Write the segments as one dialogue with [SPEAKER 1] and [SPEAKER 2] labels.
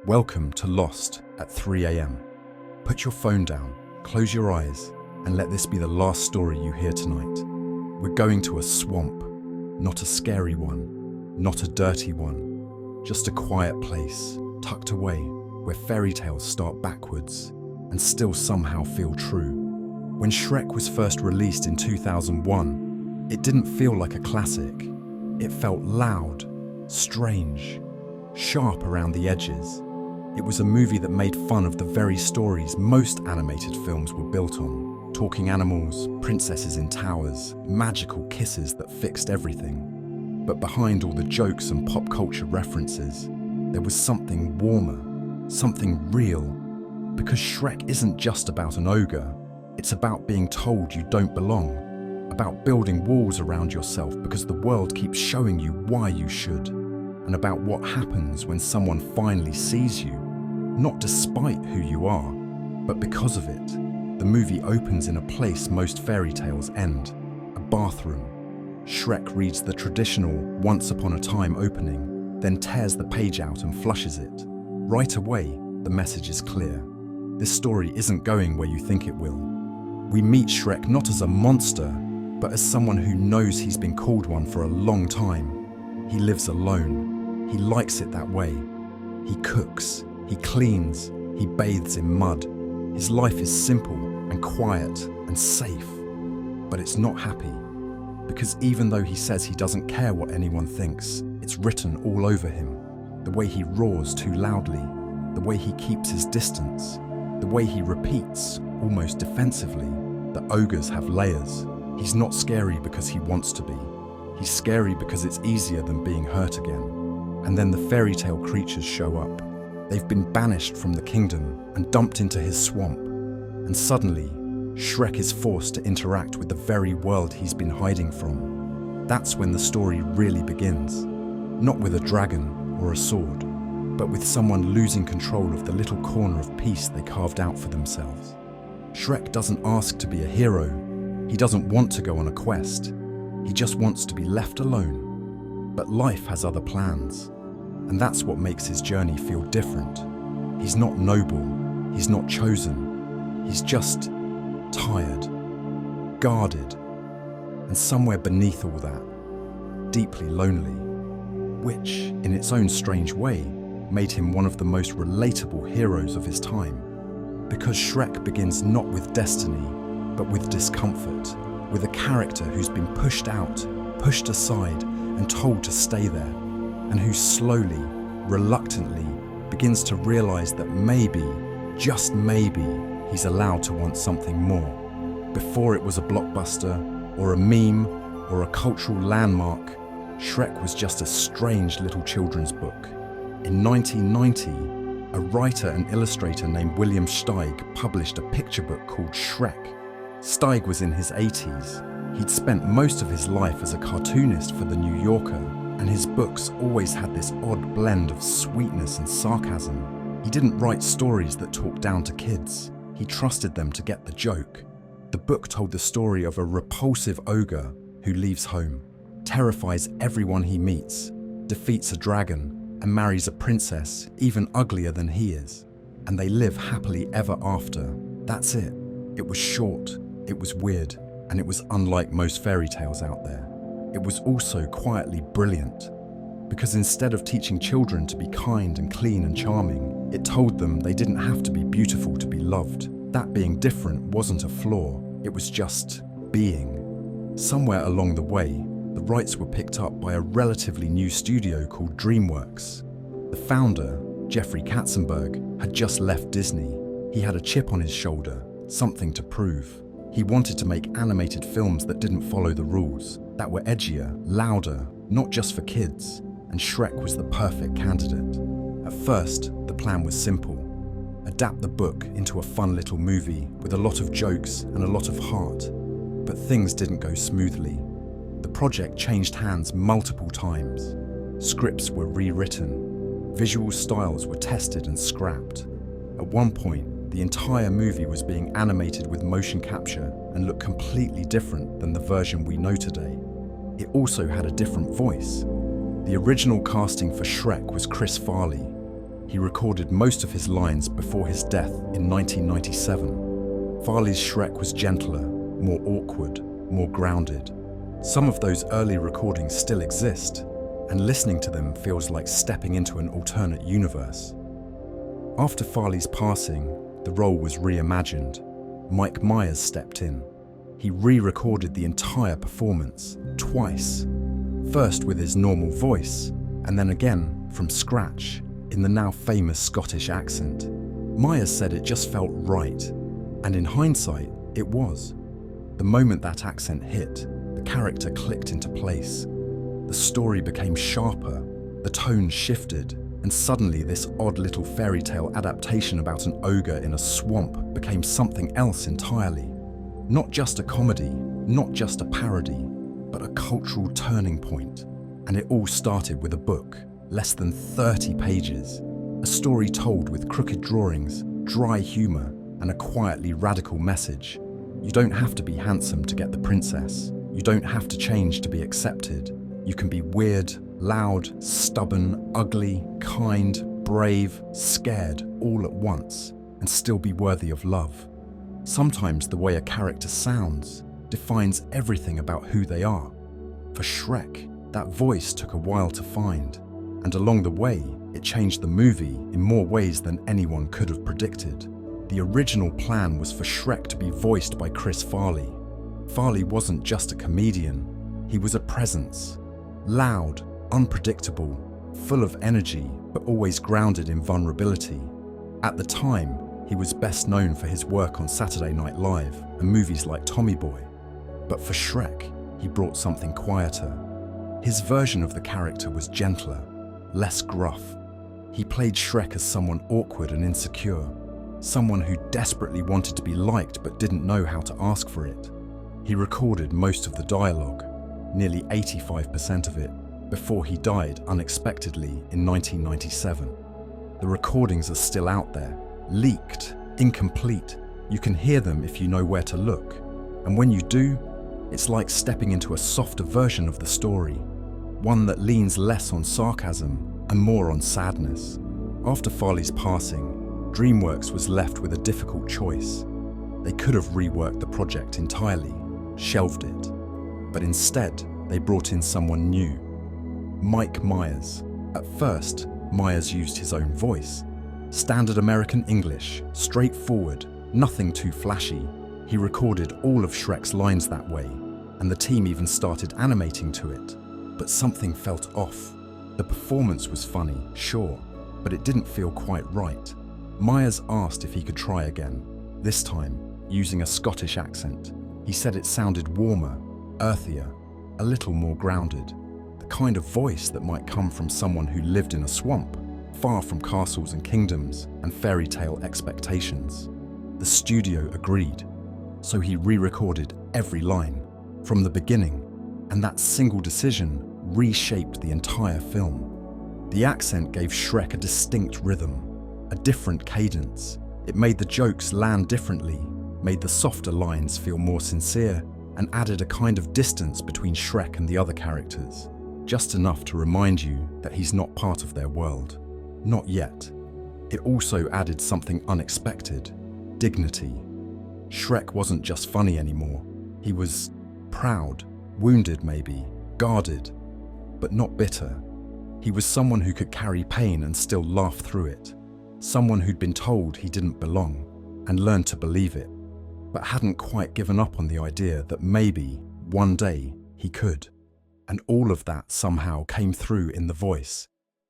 [SPEAKER 1] Welcome to Lost at 3 a.m. Put your phone down, close your eyes, and let this be the last story you hear tonight. We're going to a swamp, not a scary one, not a dirty one, just a quiet place, tucked away, where fairy tales start backwards and still somehow feel true. When Shrek was first released in 2001, it didn't feel like a classic. It felt loud, strange, sharp around the edges. It was a movie that made fun of the very stories most animated films were built on. Talking animals, princesses in towers, magical kisses that fixed everything. But behind all the jokes and pop culture references, there was something warmer, something real. Because Shrek isn't just about an ogre, it's about being told you don't belong, about building walls around yourself because the world keeps showing you why you should, and about what happens when someone finally sees you, not despite who you are, but because of it. The movie opens in a place most fairy tales end, a bathroom. Shrek reads the traditional once upon a time opening, then tears the page out and flushes it. Right away, the message is clear. This story isn't going where you think it will. We meet Shrek not as a monster, but as someone who knows he's been called one for a long time. He lives alone. He likes it that way. He cooks, he cleans, he bathes in mud. His life is simple and quiet and safe, but it's not happy. Because even though he says he doesn't care what anyone thinks, it's written all over him. The way he roars too loudly, the way he keeps his distance, the way he repeats, almost defensively, that ogres have layers. He's not scary because he wants to be. He's scary because it's easier than being hurt again. And then the fairy tale creatures show up. They've been banished from the kingdom and dumped into his swamp. And suddenly, Shrek is forced to interact with the very world he's been hiding from. That's when the story really begins. Not with a dragon or a sword, but with someone losing control of the little corner of peace they carved out for themselves. Shrek doesn't ask to be a hero. He doesn't want to go on a quest. He just wants to be left alone. But life has other plans. And that's what makes his journey feel different. He's not noble. He's not chosen. He's just tired, guarded, and somewhere beneath all that, deeply lonely, which, in its own strange way, made him one of the most relatable heroes of his time. Because Shrek begins not with destiny, but with discomfort, with a character who's been pushed out, pushed aside, and told to stay there, and who slowly, reluctantly, begins to realize that maybe, just maybe, he's allowed to want something more. Before it was a blockbuster, or a meme, or a cultural landmark, Shrek was just a strange little children's book. In 1990, a writer and illustrator named William Steig published a picture book called Shrek. Steig was in his 80s. He'd spent most of his life as a cartoonist for The New Yorker, and his books always had this odd blend of sweetness and sarcasm. He didn't write stories that talked down to kids. He trusted them to get the joke. The book told the story of a repulsive ogre who leaves home, terrifies everyone he meets, defeats a dragon, and marries a princess even uglier than he is. And they live happily ever after. That's it. It was short, it was weird, and it was unlike most fairy tales out there. It was also quietly brilliant, because instead of teaching children to be kind and clean and charming, it told them they didn't have to be beautiful to be loved. That being different wasn't a flaw, it was just being. Somewhere along the way, the rights were picked up by a relatively new studio called DreamWorks. The founder, Jeffrey Katzenberg, had just left Disney. He had a chip on his shoulder, something to prove. He wanted to make animated films that didn't follow the rules, that were edgier, louder, not just for kids, and Shrek was the perfect candidate. At first, the plan was simple. Adapt the book into a fun little movie with a lot of jokes and a lot of heart. But things didn't go smoothly. The project changed hands multiple times. Scripts were rewritten. Visual styles were tested and scrapped. At one point, the entire movie was being animated with motion capture and looked completely different than the version we know today. It also had a different voice. The original casting for Shrek was Chris Farley. He recorded most of his lines before his death in 1997. Farley's Shrek was gentler, more awkward, more grounded. Some of those early recordings still exist, and listening to them feels like stepping into an alternate universe. After Farley's passing, the role was reimagined. Mike Myers stepped in. He re-recorded the entire performance, twice. First with his normal voice, and then again, from scratch, in the now famous Scottish accent. Myers said it just felt right, and in hindsight, it was. The moment that accent hit, the character clicked into place. The story became sharper, the tone shifted, and suddenly this odd little fairy tale adaptation about an ogre in a swamp became something else entirely. Not just a comedy, not just a parody, but a cultural turning point. And it all started with a book, less than 30 pages, a story told with crooked drawings, dry humour, and a quietly radical message. You don't have to be handsome to get the princess. You don't have to change to be accepted. You can be weird, loud, stubborn, ugly, kind, brave, scared, all at once, and still be worthy of love. Sometimes the way a character sounds defines everything about who they are. For Shrek, that voice took a while to find, and along the way, it changed the movie in more ways than anyone could have predicted. The original plan was for Shrek to be voiced by Chris Farley. Farley wasn't just a comedian, he was a presence. Loud, unpredictable, full of energy, but always grounded in vulnerability. At the time, he was best known for his work on Saturday Night Live and movies like Tommy Boy. But for Shrek, he brought something quieter. His version of the character was gentler, less gruff. He played Shrek as someone awkward and insecure, someone who desperately wanted to be liked but didn't know how to ask for it. He recorded most of the dialogue, nearly 85% of it, before he died unexpectedly in 1997. The recordings are still out there, leaked, incomplete. You can hear them if you know where to look. And when you do, it's like stepping into a softer version of the story, one that leans less on sarcasm and more on sadness. After Farley's passing, DreamWorks was left with a difficult choice. They could have reworked the project entirely, shelved it. But instead, they brought in someone new. Mike Myers. At first, Myers used his own voice. Standard American English, straightforward, nothing too flashy. He recorded all of Shrek's lines that way, and the team even started animating to it. But something felt off. The performance was funny, sure, but it didn't feel quite right. Myers asked if he could try again, this time using a Scottish accent. He said it sounded warmer, earthier, a little more grounded. The kind of voice that might come from someone who lived in a swamp, far from castles and kingdoms and fairy tale expectations. The studio agreed, so he re-recorded every line from the beginning, and that single decision reshaped the entire film. The accent gave Shrek a distinct rhythm, a different cadence. It made the jokes land differently, made the softer lines feel more sincere, and added a kind of distance between Shrek and the other characters, just enough to remind you that he's not part of their world. Not yet. It also added something unexpected: dignity. Shrek wasn't just funny anymore. He was proud, wounded maybe, guarded, but not bitter. He was someone who could carry pain and still laugh through it. Someone who'd been told he didn't belong and learned to believe it, but hadn't quite given up on the idea that maybe, one day, he could. And all of that somehow came through in the voice.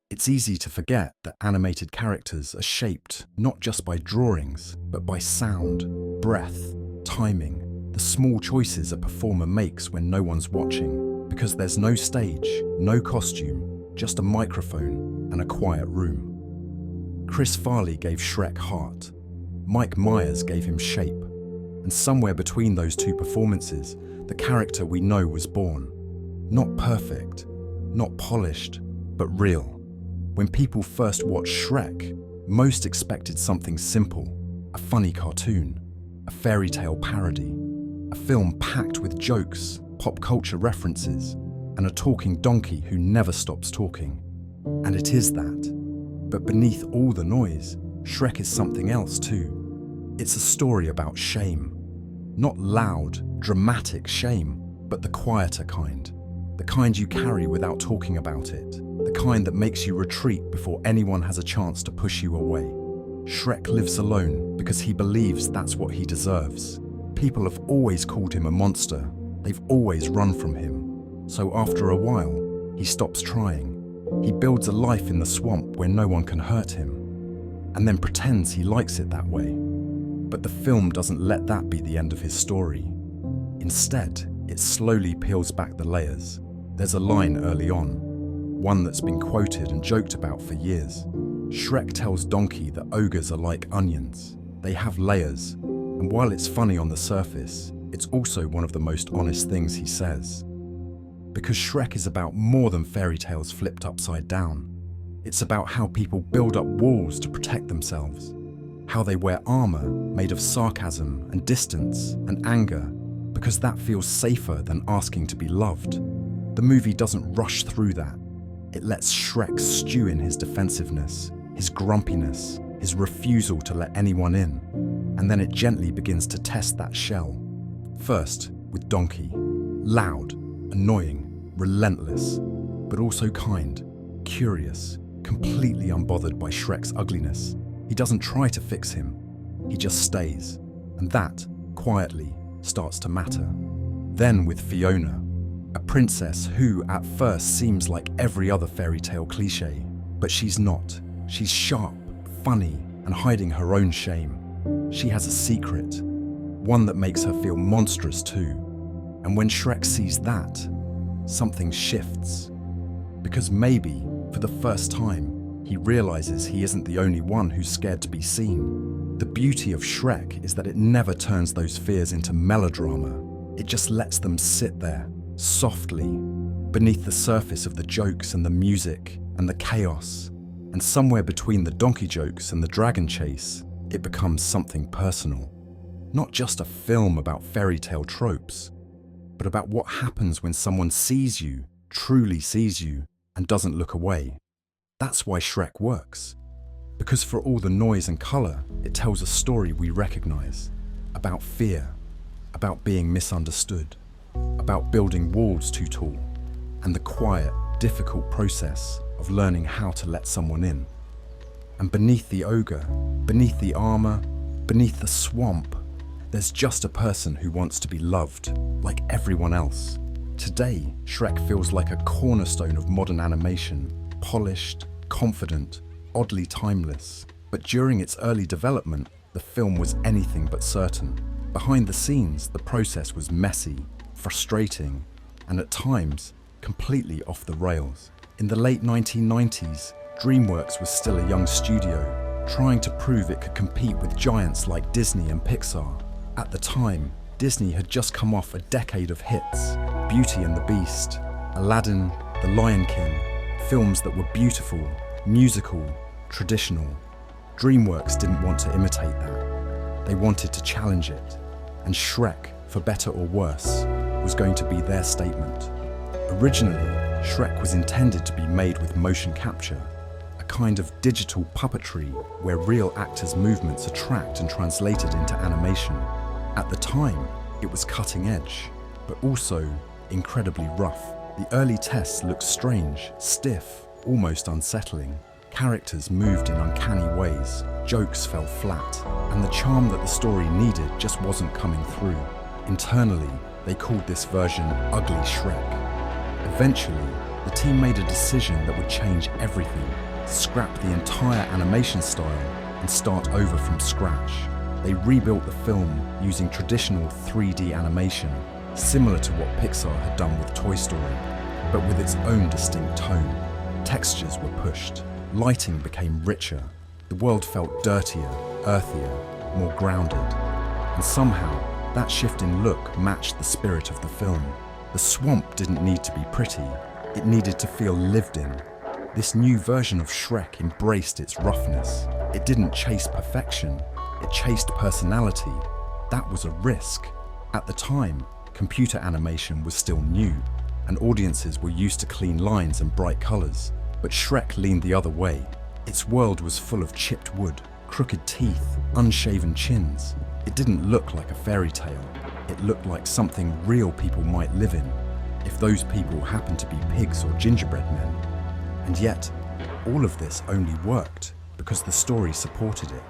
[SPEAKER 1] It's easy to forget that animated characters are shaped not just by drawings, but by sound, breath, timing, the small choices a performer makes when no one's watching, because there's no stage, no costume, just a microphone and a quiet room. Chris Farley gave Shrek heart. Mike Myers gave him shape. And somewhere between those two performances, the character we know was born. Not perfect, not polished, but real. When people first watched Shrek, most expected something simple: a funny cartoon, a fairy tale parody, a film packed with jokes, pop culture references, and a talking donkey who never stops talking. And it is that. But beneath all the noise, Shrek is something else too. It's a story about shame. Not loud, dramatic shame, but the quieter kind. The kind you carry without talking about it. The kind that makes you retreat before anyone has a chance to push you away. Shrek lives alone because he believes that's what he deserves. People have always called him a monster. They've always run from him. So after a while, he stops trying. He builds a life in the swamp where no one can hurt him, and then pretends he likes it that way. But the film doesn't let that be the end of his story. Instead, it slowly peels back the layers. There's a line early on, one that's been quoted and joked about for years. Shrek tells Donkey that ogres are like onions. They have layers, and while it's funny on the surface, it's also one of the most honest things he says. Because Shrek is about more than fairy tales flipped upside down. It's about how people build up walls to protect themselves, how they wear armor made of sarcasm and distance and anger, because that feels safer than asking to be loved. The movie doesn't rush through that. It lets Shrek stew in his defensiveness, his grumpiness, his refusal to let anyone in, and then it gently begins to test that shell. First, with Donkey. Loud, annoying, relentless, but also kind, curious, completely unbothered by Shrek's ugliness. He doesn't try to fix him, he just stays, and that, quietly, starts to matter. Then with Fiona, a princess who at first seems like every other fairy tale cliché, but she's not. She's sharp, funny, and hiding her own shame. She has a secret, one that makes her feel monstrous too. And when Shrek sees that, something shifts. Because maybe, for the first time, he realizes he isn't the only one who's scared to be seen. The beauty of Shrek is that it never turns those fears into melodrama. It just lets them sit there, softly, beneath the surface of the jokes and the music and the chaos. And somewhere between the donkey jokes and the dragon chase, it becomes something personal. Not just a film about fairy tale tropes, but about what happens when someone sees you, truly sees you, and doesn't look away. That's why Shrek works. Because for all the noise and colour, it tells a story we recognise. About fear, about being misunderstood, about building walls too tall, and the quiet, difficult process of learning how to let someone in. And beneath the ogre, beneath the armour, beneath the swamp, there's just a person who wants to be loved, like everyone else. Today, Shrek feels like a cornerstone of modern animation, polished, confident, oddly timeless. But during its early development, the film was anything but certain. Behind the scenes, the process was messy, frustrating, and at times, completely off the rails. In the late 1990s, DreamWorks was still a young studio, trying to prove it could compete with giants like Disney and Pixar. At the time, Disney had just come off a decade of hits: Beauty and the Beast, Aladdin, The Lion King, films that were beautiful, musical, traditional. DreamWorks didn't want to imitate that. They wanted to challenge it, and Shrek, for better or worse, was going to be their statement. Originally, Shrek was intended to be made with motion capture, a kind of digital puppetry where real actors' movements are tracked and translated into animation. At the time, it was cutting edge, but also incredibly rough. The early tests looked strange, stiff, almost unsettling. Characters moved in uncanny ways, jokes fell flat, and the charm that the story needed just wasn't coming through. Internally, they called this version Ugly Shrek. Eventually, the team made a decision that would change everything, scrap the entire animation style and start over from scratch. They rebuilt the film using traditional 3D animation, similar to what Pixar had done with Toy Story, but with its own distinct tone. Textures were pushed, lighting became richer, the world felt dirtier, earthier, more grounded. And somehow, that shift in look matched the spirit of the film. The swamp didn't need to be pretty, it needed to feel lived in. This new version of Shrek embraced its roughness. It didn't chase perfection, it chased personality. That was a risk. At the time, computer animation was still new, and audiences were used to clean lines and bright colours. But Shrek leaned the other way. Its world was full of chipped wood, crooked teeth, unshaven chins. It didn't look like a fairy tale. It looked like something real people might live in, if those people happened to be pigs or gingerbread men. And yet, all of this only worked because the story supported it.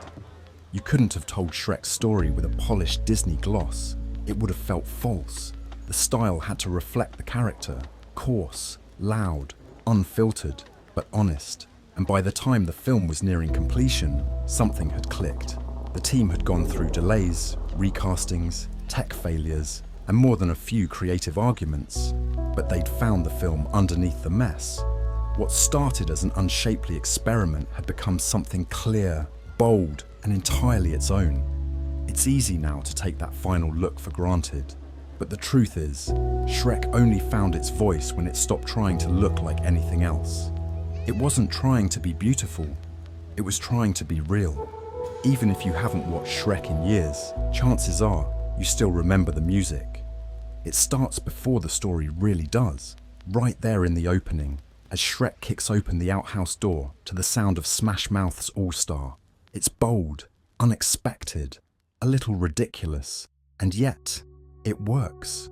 [SPEAKER 1] You couldn't have told Shrek's story with a polished Disney gloss. It would have felt false. The style had to reflect the character, coarse, loud, unfiltered, but honest. And by the time the film was nearing completion, something had clicked. The team had gone through delays, recastings, tech failures, and more than a few creative arguments, but they'd found the film underneath the mess. What started as an unshapely experiment had become something clear, bold, and entirely its own. It's easy now to take that final look for granted, but the truth is, Shrek only found its voice when it stopped trying to look like anything else. It wasn't trying to be beautiful, it was trying to be real. Even if you haven't watched Shrek in years, chances are you still remember the music. It starts before the story really does, right there in the opening, as Shrek kicks open the outhouse door to the sound of Smash Mouth's All Star. It's bold, unexpected, a little ridiculous, and yet it works.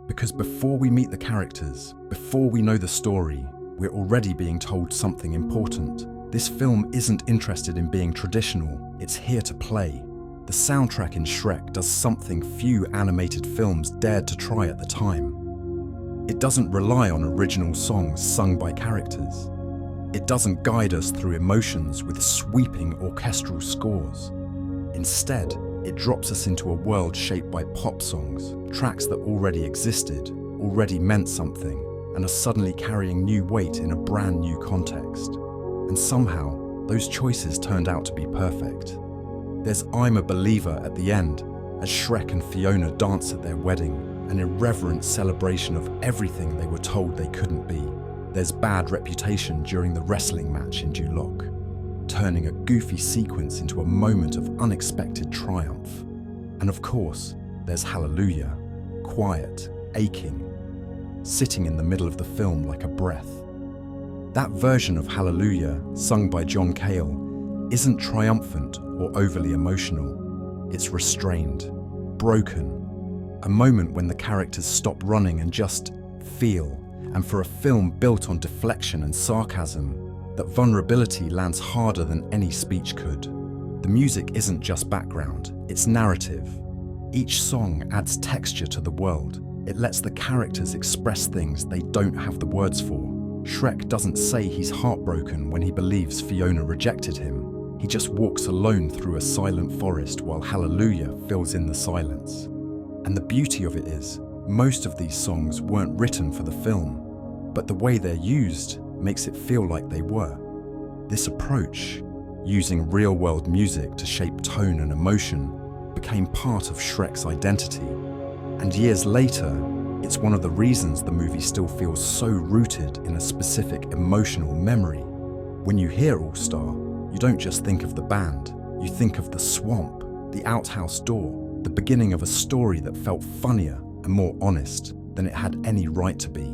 [SPEAKER 1] Because before we meet the characters, before we know the story, we're already being told something important. This film isn't interested in being traditional, it's here to play. The soundtrack in Shrek does something few animated films dared to try at the time. It doesn't rely on original songs sung by characters. It doesn't guide us through emotions with sweeping orchestral scores. Instead, it drops us into a world shaped by pop songs, tracks that already existed, already meant something, and are suddenly carrying new weight in a brand new context. And somehow, those choices turned out to be perfect. There's I'm a Believer at the end, as Shrek and Fiona dance at their wedding, an irreverent celebration of everything they were told they couldn't be. There's Bad Reputation during the wrestling match in Duloc, turning a goofy sequence into a moment of unexpected triumph. And of course, there's Hallelujah, quiet, aching, sitting in the middle of the film like a breath. That version of Hallelujah, sung by John Cale, isn't triumphant or overly emotional. It's restrained, broken, a moment when the characters stop running and just feel. And for a film built on deflection and sarcasm, that vulnerability lands harder than any speech could. The music isn't just background, it's narrative. Each song adds texture to the world. It lets the characters express things they don't have the words for. Shrek doesn't say he's heartbroken when he believes Fiona rejected him. He just walks alone through a silent forest while Hallelujah fills in the silence. And the beauty of it is, most of these songs weren't written for the film, but the way they're used makes it feel like they were. This approach, using real-world music to shape tone and emotion, became part of Shrek's identity. And years later, it's one of the reasons the movie still feels so rooted in a specific emotional memory. When you hear All Star, you don't just think of the band, you think of the swamp, the outhouse door, the beginning of a story that felt funnier and more honest than it had any right to be.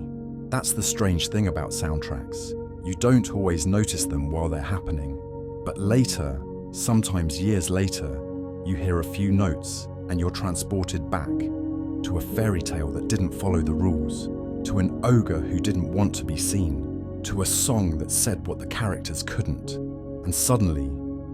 [SPEAKER 1] That's the strange thing about soundtracks. You don't always notice them while they're happening, but later, sometimes years later, you hear a few notes and you're transported back to a fairy tale that didn't follow the rules, to an ogre who didn't want to be seen, to a song that said what the characters couldn't, and suddenly,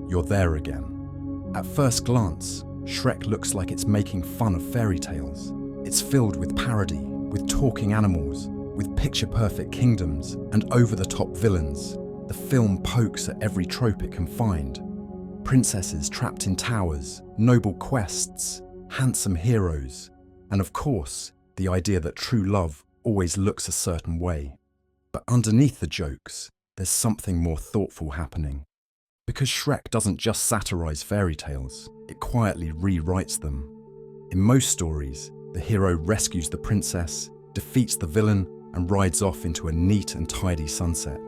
[SPEAKER 1] you're there again. At first glance, Shrek looks like it's making fun of fairy tales. It's filled with parody, with talking animals, with picture-perfect kingdoms and over-the-top villains. The film pokes at every trope it can find. Princesses trapped in towers, noble quests, handsome heroes, and of course, the idea that true love always looks a certain way. But underneath the jokes, there's something more thoughtful happening. Because Shrek doesn't just satirize fairy tales, it quietly rewrites them. In most stories, the hero rescues the princess, defeats the villain, and rides off into a neat and tidy sunset.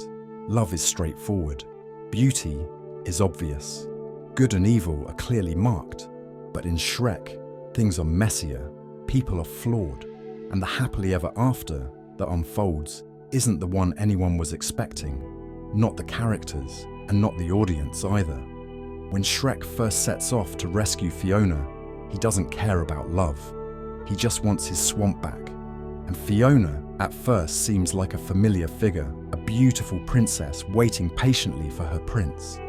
[SPEAKER 1] Love is straightforward. Beauty is obvious. Good and evil are clearly marked. But in Shrek, things are messier, people are flawed, and the happily ever after that unfolds isn't the one anyone was expecting. Not the characters, and not the audience either. When Shrek first sets off to rescue Fiona, he doesn't care about love. He just wants his swamp back. And Fiona, at first, seems like a familiar figure, a beautiful princess waiting patiently for her prince.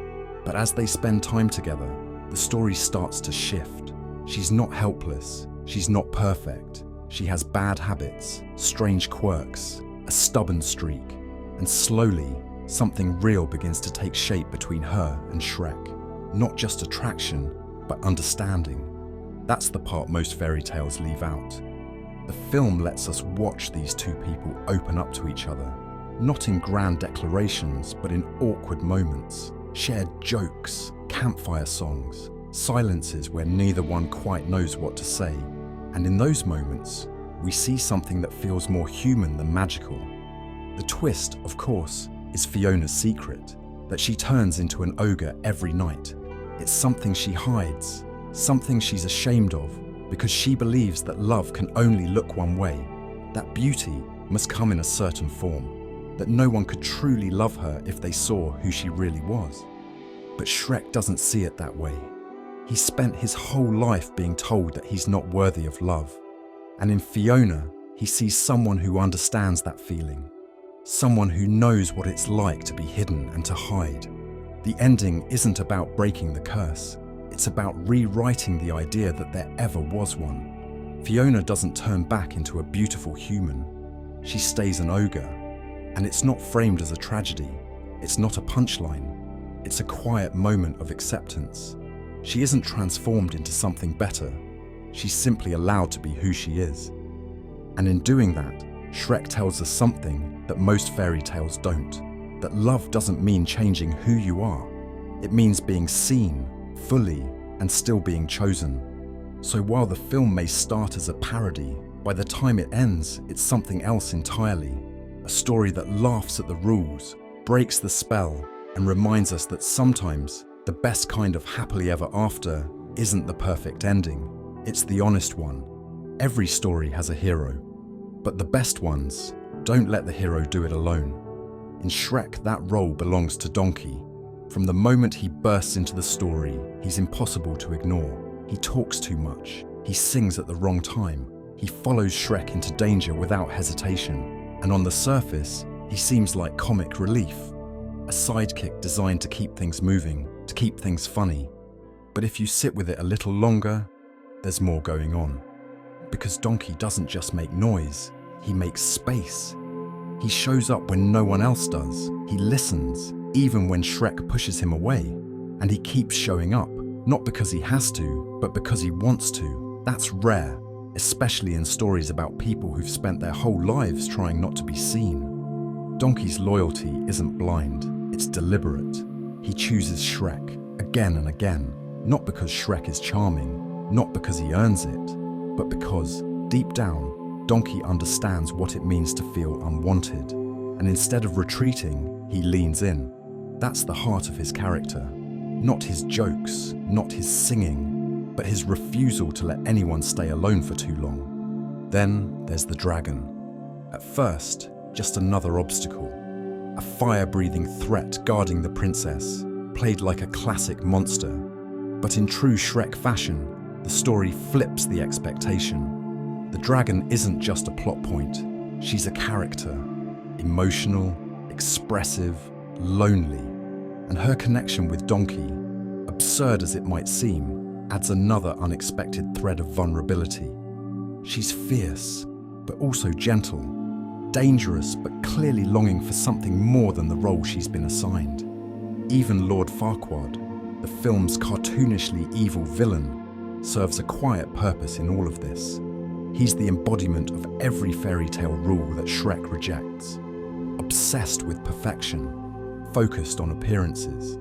[SPEAKER 1] But as they spend time together, the story starts to shift. She's not helpless. She's not perfect. She has bad habits, strange quirks, a stubborn streak, and slowly, something real begins to take shape between her and Shrek. Not just attraction, but understanding. That's the part most fairy tales leave out. The film lets us watch these two people open up to each other, not in grand declarations, but in awkward moments, shared jokes, campfire songs, silences where neither one quite knows what to say. And in those moments, we see something that feels more human than magical. The twist, of course, is Fiona's secret, that she turns into an ogre every night. It's something she hides, something she's ashamed of, because she believes that love can only look one way, that beauty must come in a certain form, that no one could truly love her if they saw who she really was. But Shrek doesn't see it that way. He spent his whole life being told that he's not worthy of love. And in Fiona, he sees someone who understands that feeling, someone who knows what it's like to be hidden and to hide. The ending isn't about breaking the curse. It's about rewriting the idea that there ever was one. Fiona doesn't turn back into a beautiful human. She stays an ogre. And it's not framed as a tragedy. It's not a punchline. It's a quiet moment of acceptance. She isn't transformed into something better. She's simply allowed to be who she is. And in doing that, Shrek tells us something that most fairy tales don't. That love doesn't mean changing who you are. It means being seen, fully, and still being chosen. So while the film may start as a parody, by the time it ends, it's something else entirely. A story that laughs at the rules, breaks the spell, and reminds us that sometimes the best kind of happily ever after isn't the perfect ending. It's the honest one. Every story has a hero, but the best ones don't let the hero do it alone. In Shrek, that role belongs to Donkey. From the moment he bursts into the story, he's impossible to ignore. He talks too much. He sings at the wrong time. He follows Shrek into danger without hesitation. And on the surface, he seems like comic relief. A sidekick designed to keep things moving, to keep things funny. But if you sit with it a little longer, there's more going on. Because Donkey doesn't just make noise, he makes space. He shows up when no one else does. He listens, even when Shrek pushes him away. And he keeps showing up, not because he has to, but because he wants to. That's rare, especially in stories about people who've spent their whole lives trying not to be seen. Donkey's loyalty isn't blind, it's deliberate. He chooses Shrek again and again, not because Shrek is charming, not because he earns it, but because, deep down, Donkey understands what it means to feel unwanted. And instead of retreating, he leans in. That's the heart of his character. Not his jokes, not his singing, but his refusal to let anyone stay alone for too long. Then there's the dragon. At first, just another obstacle. A fire-breathing threat guarding the princess, played like a classic monster. But in true Shrek fashion, the story flips the expectation. The dragon isn't just a plot point. She's a character. Emotional, expressive, lonely. And her connection with Donkey, absurd as it might seem, adds another unexpected thread of vulnerability. She's fierce, but also gentle, dangerous, but clearly longing for something more than the role she's been assigned. Even Lord Farquaad, the film's cartoonishly evil villain, serves a quiet purpose in all of this. He's the embodiment of every fairy tale rule that Shrek rejects. Obsessed with perfection, focused on appearances,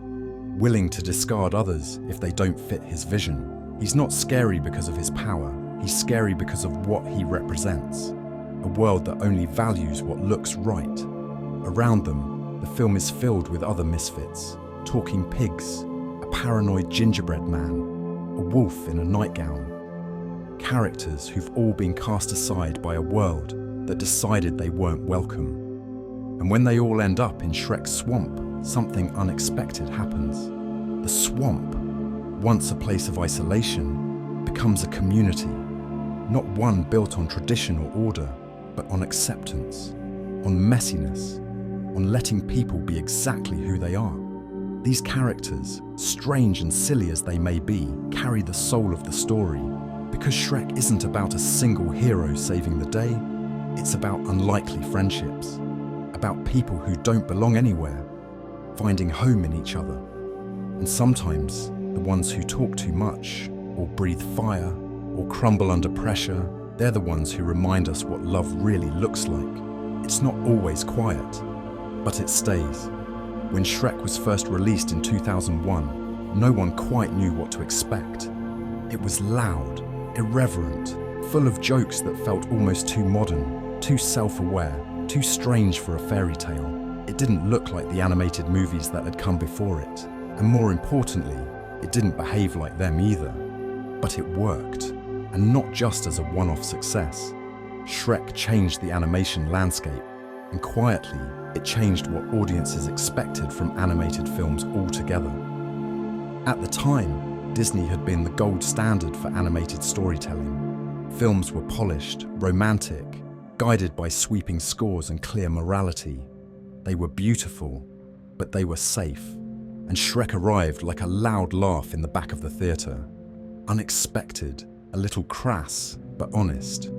[SPEAKER 1] willing to discard others if they don't fit his vision. He's not scary because of his power, he's scary because of what he represents. A world that only values what looks right. Around them, the film is filled with other misfits, talking pigs, a paranoid gingerbread man, a wolf in a nightgown. Characters who've all been cast aside by a world that decided they weren't welcome. And when they all end up in Shrek's swamp, something unexpected happens. The swamp, once a place of isolation, becomes a community, not one built on tradition or order, but on acceptance, on messiness, on letting people be exactly who they are. These characters, strange and silly as they may be, carry the soul of the story, because Shrek isn't about a single hero saving the day, it's about unlikely friendships, about people who don't belong anywhere, finding home in each other. And sometimes, the ones who talk too much, or breathe fire, or crumble under pressure, they're the ones who remind us what love really looks like. It's not always quiet, but it stays. When Shrek was first released in 2001, no one quite knew what to expect. It was loud, irreverent, full of jokes that felt almost too modern, too self-aware, too strange for a fairy tale. It didn't look like the animated movies that had come before it, and more importantly, it didn't behave like them either. But it worked, and not just as a one-off success. Shrek changed the animation landscape, and quietly, it changed what audiences expected from animated films altogether. At the time, Disney had been the gold standard for animated storytelling. Films were polished, romantic, guided by sweeping scores and clear morality. They were beautiful, but they were safe, and Shrek arrived like a loud laugh in the back of the theatre. Unexpected, a little crass, but honest.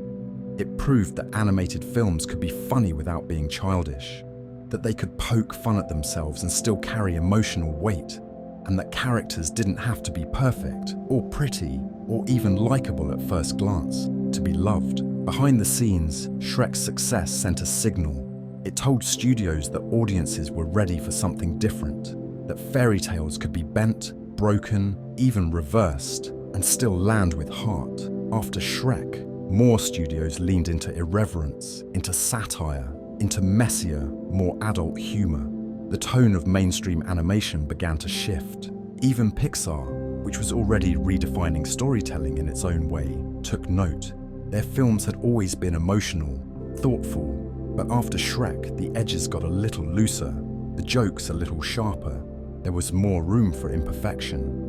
[SPEAKER 1] It proved that animated films could be funny without being childish, that they could poke fun at themselves and still carry emotional weight, and that characters didn't have to be perfect, or pretty, or even likable at first glance, to be loved. Behind the scenes, Shrek's success sent a signal. It told studios that audiences were ready for something different, that fairy tales could be bent, broken, even reversed, and still land with heart. After Shrek, more studios leaned into irreverence, into satire, into messier, more adult humor. The tone of mainstream animation began to shift. Even Pixar, which was already redefining storytelling in its own way, took note. Their films had always been emotional, thoughtful, but after Shrek, the edges got a little looser, the jokes a little sharper. There was more room for imperfection.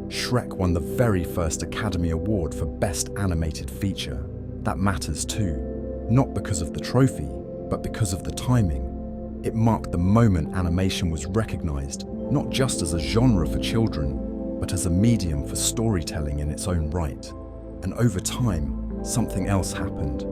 [SPEAKER 1] Shrek won the very first Academy Award for Best Animated Feature. That matters too, not because of the trophy, but because of the timing. It marked the moment animation was recognized, not just as a genre for children, but as a medium for storytelling in its own right. And over time, something else happened.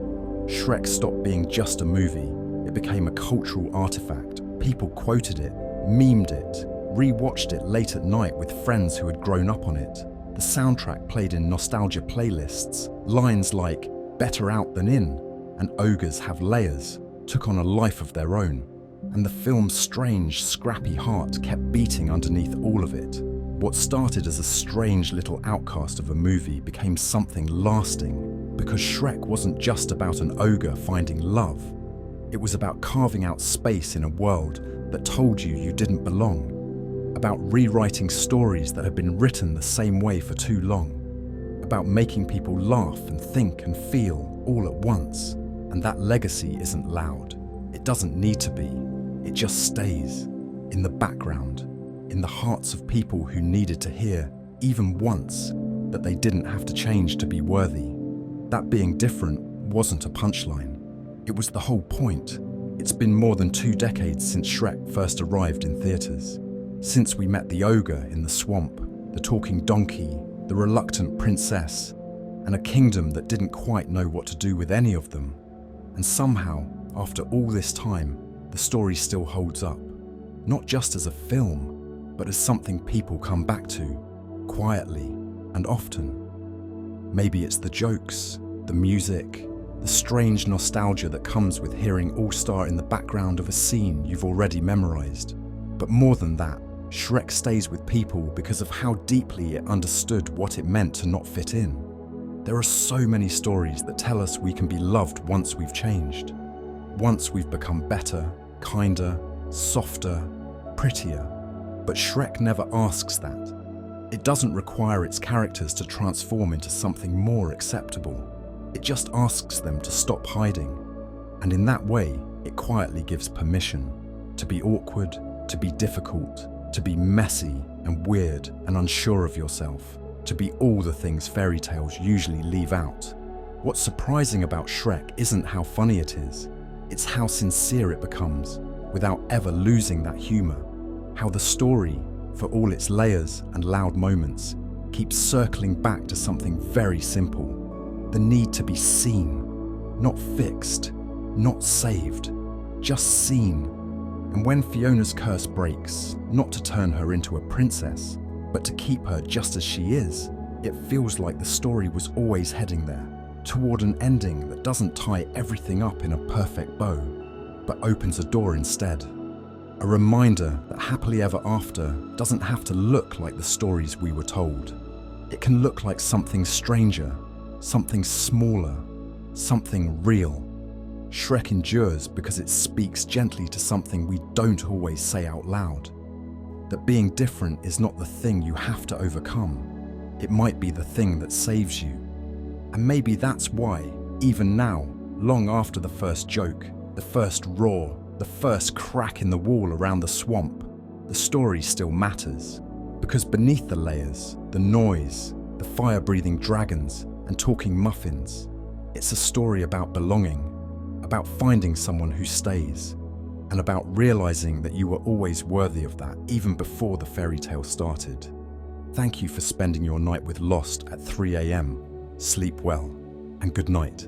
[SPEAKER 1] Shrek stopped being just a movie. It became a cultural artifact. People quoted it, memed it, rewatched it late at night with friends who had grown up on it. The soundtrack played in nostalgia playlists. Lines like, "Better out than in," and "Ogres have layers," took on a life of their own. And the film's strange, scrappy heart kept beating underneath all of it. What started as a strange little outcast of a movie became something lasting, because Shrek wasn't just about an ogre finding love. It was about carving out space in a world that told you didn't belong, about rewriting stories that had been written the same way for too long, about making people laugh and think and feel all at once. And that legacy isn't loud. It doesn't need to be. It just stays in the background, in the hearts of people who needed to hear, even once, that they didn't have to change to be worthy. That being different wasn't a punchline. It was the whole point. It's been more than 2 decades since Shrek first arrived in theaters. Since we met the ogre in the swamp, the talking donkey, the reluctant princess, and a kingdom that didn't quite know what to do with any of them. And somehow, after all this time, the story still holds up. Not just as a film, but as something people come back to, quietly and often. Maybe it's the jokes, the music, the strange nostalgia that comes with hearing All-Star in the background of a scene you've already memorized. But more than that, Shrek stays with people because of how deeply it understood what it meant to not fit in. There are so many stories that tell us we can be loved once we've changed. Once we've become better, kinder, softer, prettier. But Shrek never asks that. It doesn't require its characters to transform into something more acceptable. It just asks them to stop hiding. And in that way, it quietly gives permission to be awkward, to be difficult, to be messy and weird and unsure of yourself, to be all the things fairy tales usually leave out. What's surprising about Shrek isn't how funny it is, it's how sincere it becomes, without ever losing that humour. How the story, for all its layers and loud moments, keeps circling back to something very simple: the need to be seen, not fixed, not saved, just seen. And when Fiona's curse breaks, not to turn her into a princess, but to keep her just as she is, it feels like the story was always heading there, toward an ending that doesn't tie everything up in a perfect bow, but opens a door instead. A reminder that happily ever after doesn't have to look like the stories we were told. It can look like something stranger, something smaller, something real. Shrek endures because it speaks gently to something we don't always say out loud. That being different is not the thing you have to overcome. It might be the thing that saves you. And maybe that's why, even now, long after the first joke, the first roar, the first crack in the wall around the swamp, the story still matters. Because beneath the layers, the noise, the fire-breathing dragons and talking muffins, it's a story about belonging, about finding someone who stays, and about realizing that you were always worthy of that even before the fairy tale started. Thank you for spending your night with Lost at 3 a.m. Sleep well, and good night.